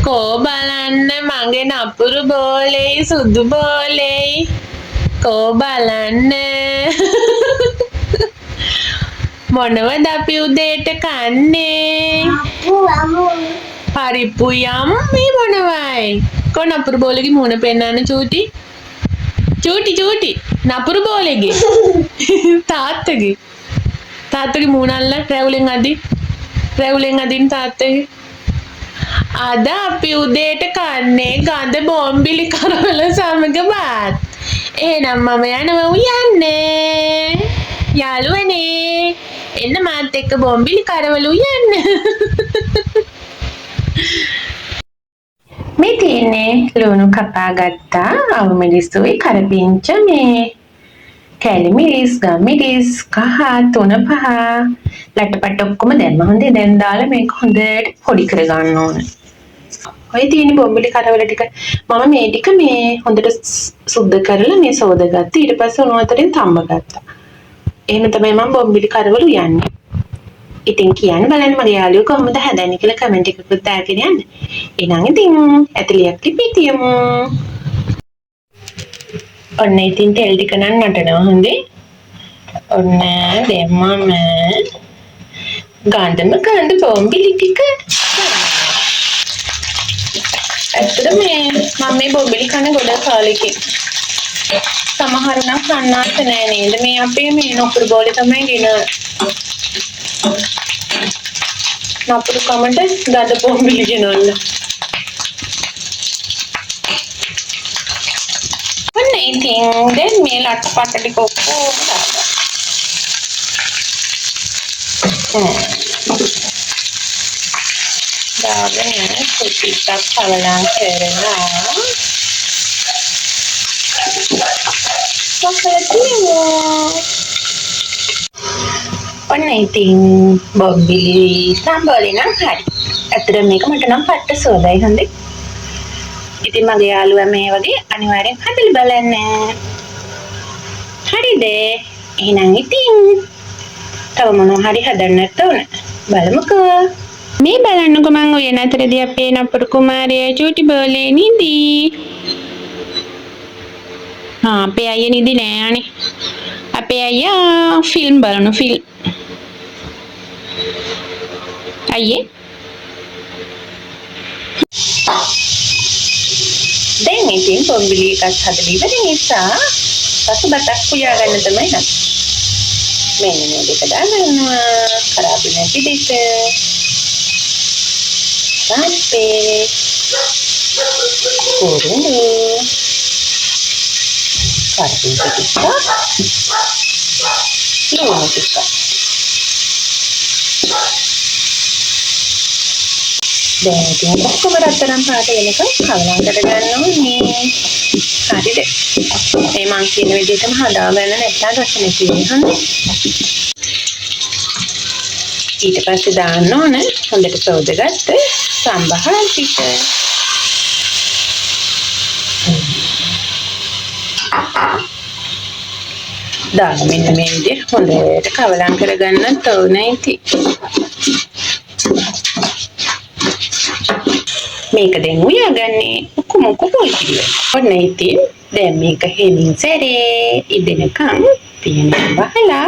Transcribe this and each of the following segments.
කෝ බලන්න මගේ නපුරු බෝලේ සුදු බෝලේ කෝ බලන්න මොනවද අපි උදේට කන්නේ පරිප්පු යම්මි මොනවයි කෝ නපුරු බෝලේගේ මූණ පෙන්නන්න චූටි නපුරු බෝලේගේ තාත්තගේ මූණ අල්ල රැවුලෙන් අදින් තාත්තගේ අද අපි උදේට කන්නේ ගඳ බොම්බිලි කරවල සමග බත්. එහෙනම් මම යනවා උයන්නේ. යාළුවනේ එන්න මාත් එක්ක බොම්බිලි කරවල උයන්න. මේ තියන්නේ ලුණු කපා ගත්තා අවමිරිසුයි කරපිංච මේ කැලිමිරිස් ගම්මිරිස් කහ 3-5 ලටපට ඔක්කොම දැම්ම හොඳේ දැන් දාලා මේක හොඳට පොඩි කරගන්න ඕනේ. ඔය තියෙන බොම්බිලි කරවල ටික මම මේ ටික මේ හොඳට සුද්ධ කරලා මේ සෝදගත්තා. ඊට පස්සේ උණු වතුරෙන් තම්බ ගත්තා. එහෙම තමයි මම බොම්බිලි කරවල උයන්නේ. ඉතින් කියන්න බලන්න මගේ යාළුවෝ කොහොමද හදන්නේ කියලා කමෙන්ට් එකකුත් දාගෙන යන්න. එහෙනම් ඉතින් ඇතුලියක් ලිපිතියමු. ඔන්න ඉතින් තෙල් ටික නම් නටනවා හොඳේ. ඔන්න දැම්මම ගඳ බොම්බිලි ටික ඇත්තටම මම මේ බොම්බිලි කන ගොඩක් කාලෙකින් සමහර නම් කන්නාත් නෑ නේද මේ අපේ මේ නපුරු බෝලේ තමයි ගෙන නපුරු කමට ගඳ බොම්බිලි ගෙනල්ල ඔන්න ඉතින් දැන් මේ ලට්පට ටික ඔක්කොම දාගෙන ටිකක් කලලම් කරනවා ඔන්න ඉතින් බොම්බිලි සම්බෝලේ නම් හරි. ඇත්තට මේක මට නම් පට්ට සෝදයි හොඳේ. ඉතින් මගේ යාළුවා මේ වගේ අනිවාර්යෙන් හදලා බලන්න. හරිද? එහෙනම් ඉතින් තව මොනවා හරි හදන්නත් ඕන. බලමුකෝ. මේ බලන්නකෝ මං ඔය නතරදී අපේ නපුරු කුමාරයා චූටි බෝලේ නිදි. අපේ අයියා නිදි නෑ අනේ. අපේ අයියා ෆිල්ම් බලන ෆිල්ම්. අයියේ. දැන් ඉතින් බොම්බිලි එකක් හදලා ඉවර නිසා පසුබටක් පුයා ගන්න තමයි හදන්නේ. මෙන්න මේ දෙක දාගන්නවා. කරාබි නැති දෙක. Sampai kurung karpet kita luma kita dan itin ඔක්කොම රත්තරන් පාට වෙනකම් කලවම් කරගන්න ඕනේ. හරිද? මේ මං කියන විදිහටම හදාගන්න නැත්නම් රස නැති වෙනවා. ඊට පස්සේ දාන්න ඕන හොඳට සෝදගත්ත සම්බහල් ටික. දාන්න මෙන්න මේ විදිහට හොඳට කවලම් කරගන්නත් ඕනේ ඉතින්. මේක දැන් උයාගන්නේ ඔක්කොම පොල් කිරිය. ඔන්න ඉතින් දැන් මේක හෙමින් සැරේ ඉදෙනකම් තියෙනවා බහලා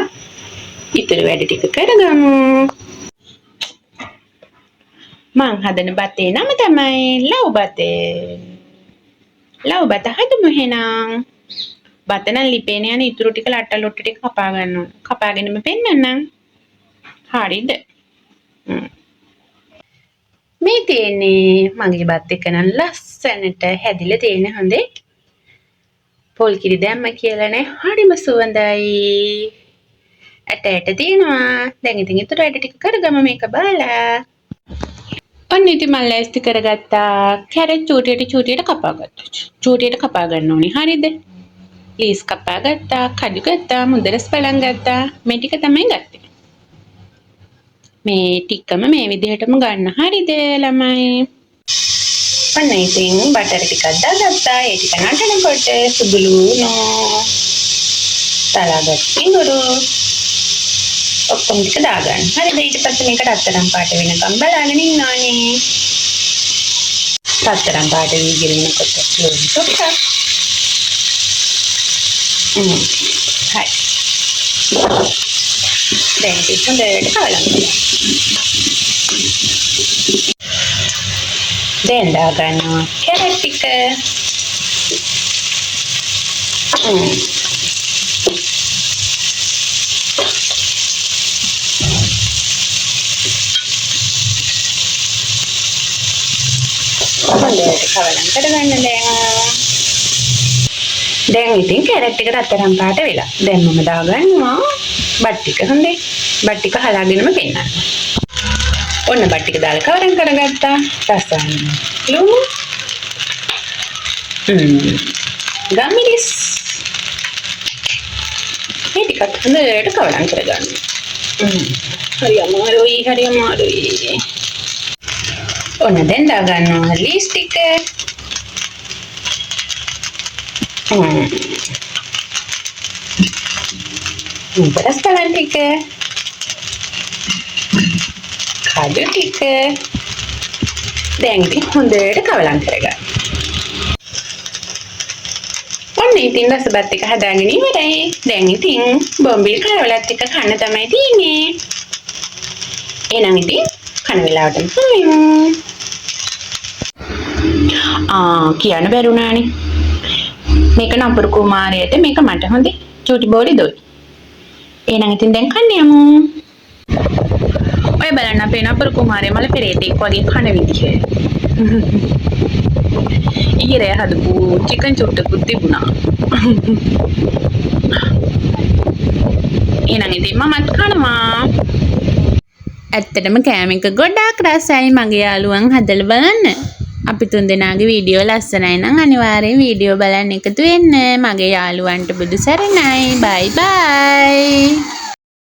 ඊතර වැඩ ටික කරගමු. මං හදන බතේ නම තමයි ලව් බතේ. ලව් බත හදමු එහෙනම්. බත නම් ලිපේන යන ඉතුරු ටික ලට්ට ලොට්ට ටික කපා ගන්න ඕන. කපාගෙනම පෙන්නන්නම්. හරිද? මේ තියෙන්නේ මගේ බත් එක නම් ලස්සනට හැදිලා තියෙන හොඳේ. පොල් කිරි දැම්ම කියලා නේ හරිම සුවඳයි. ඇට තියෙනවා. දැන් ඉතින් ඊටු වැඩ ටික කරගම මේක බලලා. ඔන්න ඉතින් මම ලෑස්ති කරගත්තා. කැරට් චූටියට කපා ගත්තා. චූටියට කපා ගන්න ඕනේ. හරිද? ලීස් කපා ගත්තා. කඩු ගත්තා. මුදරස් බලන් ගත්තා. මේ ටික තමයි ගත්තේ. මේ ටිකම මේ විදිහටම ගන්න. හරිද ළමයි? ඔන්න ඉතින් බටර් ටිකක් දාගත්තා. ඒ ටික නටනකොට සුදු ලුණු සලාදක් ඉඟුරු ඔක්කොම ටික දාගන්න. හරිද? ඊට පස්සේ මේක රත්තරන් පාට වෙනකම් බලාගෙන ඉන්න ඕනේ. රත්තරන් පාට වීගිරිනකොට ලුණු ටිකක්. හරි. දැන් ඒක හොඳට කලන්න. දැන් දාගන්නවා කැරට් ටික. හොඳට කලන්න කරගන්න දැන් ඉතින් කැරට් එක රත්තරන් පාට වෙලා. දැන් මම දාගන්නවා බත් ටික. හොඳේ. බත් ටික හලාගෙනම පෙන්නන්න. ඔන්න බත් ටික දාලා කවරම් කරගත්තා. රසායන ලුණු. ගම්මිරිස්. මේ ටිකත් හොඳට කවරම් කරගන්න. හරි අමාරුයි. ඔන්න දැන් දාගන්නවා ලීස් ටික. Beras kalan ටික. කඩු ටික. දැන් ඉතින් හොඳට කවලම් කරගන්න. ඔන්න ඉතින් රසබත් එක හදාගෙන ඉවරයි. දැන් ඉතින් බොම්බිල් කරවලත් එක කන්න තමයි තියෙන්නේ. එහෙනම් ඉතින් කන වෙලාවටම හොයමු. කියන්න බැරුණානේ. මේක නපුරු කුමාරයට මේක මට හොඳේ. චූටි බෝලි දොයි. එහෙනම් ඉතින් දැන් කන්න යමු. ඔය බලන්න අපේ නපුරු කුමාරයා මල පෙරේතෙක් වගේ කන විදිහ. ඊරේ හදපු චිකන් චුට්ටකුත් තිබුණා. එහෙනම් ඉතින් මමත් කනවා. ඇත්තටම කෑම එක ගොඩාක් රසයි. මගේ යාළුවන් හදලා බලන්න. අපි තුන්දෙනාගේ වීඩියෝ ලස්සනයි නම් අනිවාර්යෙන් වීඩියෝ බලන්න එකතු වෙන්න. මගේ යාළුවන්ට බුදු සරණයි. බයි බයි.